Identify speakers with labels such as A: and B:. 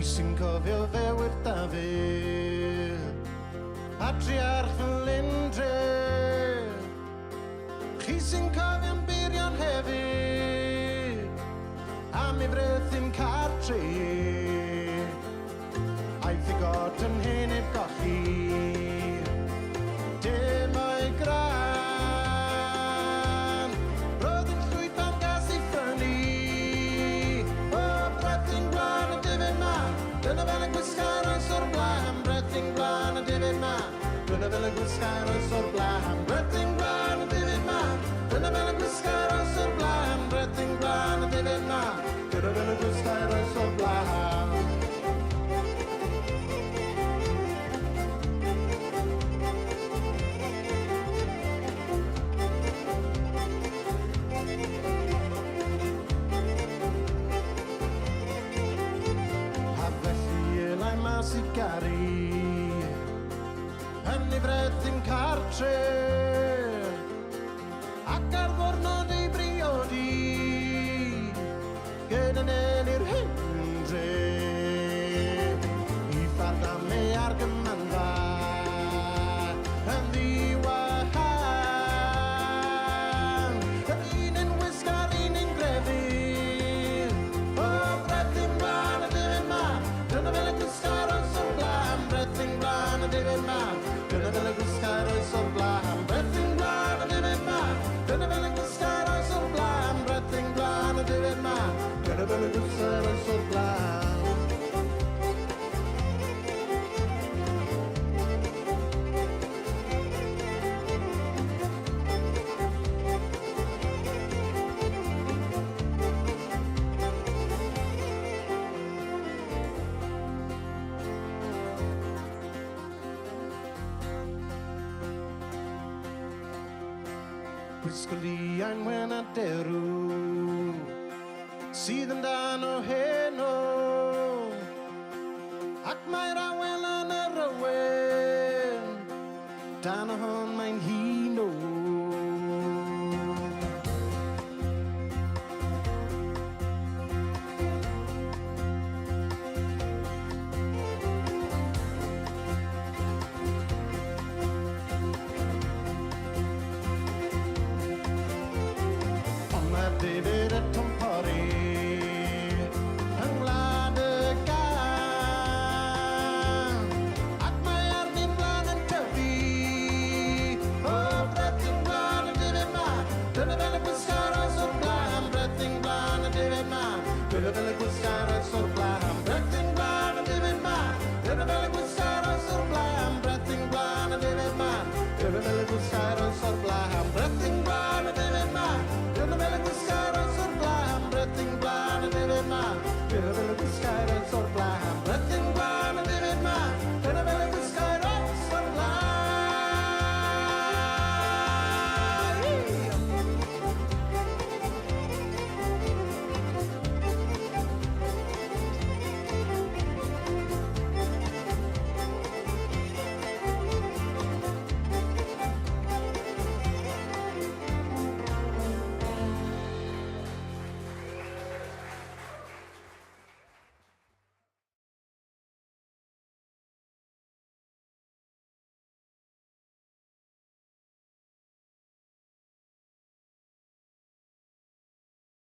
A: sy'n cofio fe wyr Dafydd, patriarch fel Lindre. Chi sy'n cofio'n beirion hefyd, am ei frethin cartre. Aeth ei god yn hen heb gochi, dim o'i gran. Roedd yn llwyd pan gas ei ffynnu, o brethin glan y difyd ma. Dyna fel y gwisga'r oes o'r blaen, brethin glan y difyd ma. Dyna fel y gwisga'r oes o'r blaen, brethin glan y difyd ma. Dyna fel y gwisga'r oes o'r blaen, brethin glan y difyd ma. Dyna fel y gwisga'r oes o'r blaen. Mas i gari yn ei frethin cartre, ac ar ddwrnod ei briodi gyda neli'r hendre. I ffardd am ei argymanfa yn ddiwahan, yr un yn wisga'r un yn grefydd, o brethin glan y difyd ma. Dyna fel y gwisga'r oes o'r blaen, brethin glan y difyd ma. Dyna fel y gwisga'r oes o'r blaen, brethin glan y difyd ma. Dyna fel y gwisga'r oes o'r blaen, brethin glan y difyd ma. Dyna fel y gwisga'r oes o'r blaen. Ysgoliau'n wen a derw sydd yn dan o heno, ac mae'r awel yn yr awen, dan o hon mae'n hino. David y Tompori yng Ngwlad y Gan, ac mae arni'n blan yn tyfu, o brethin glan y difyd ma. Dyna fel y gwisga'r oes o'r blaen, brethin glan y difyd ma. Dyna fel y gwisga'r oes o'r blaen, brethin glan y difyd ma. Dyna fel y gwisga'r oes o'r blaen, brethin glan y difyd ma. Dyna fel y gwisga'r oes o'r blaen, brethin glan y difyd ma. Dyna fel y gwisga'r oes o'r blaen, brethin glan y difyd ma. Dyna fel y gwisga'r oes o'r blaen, brethin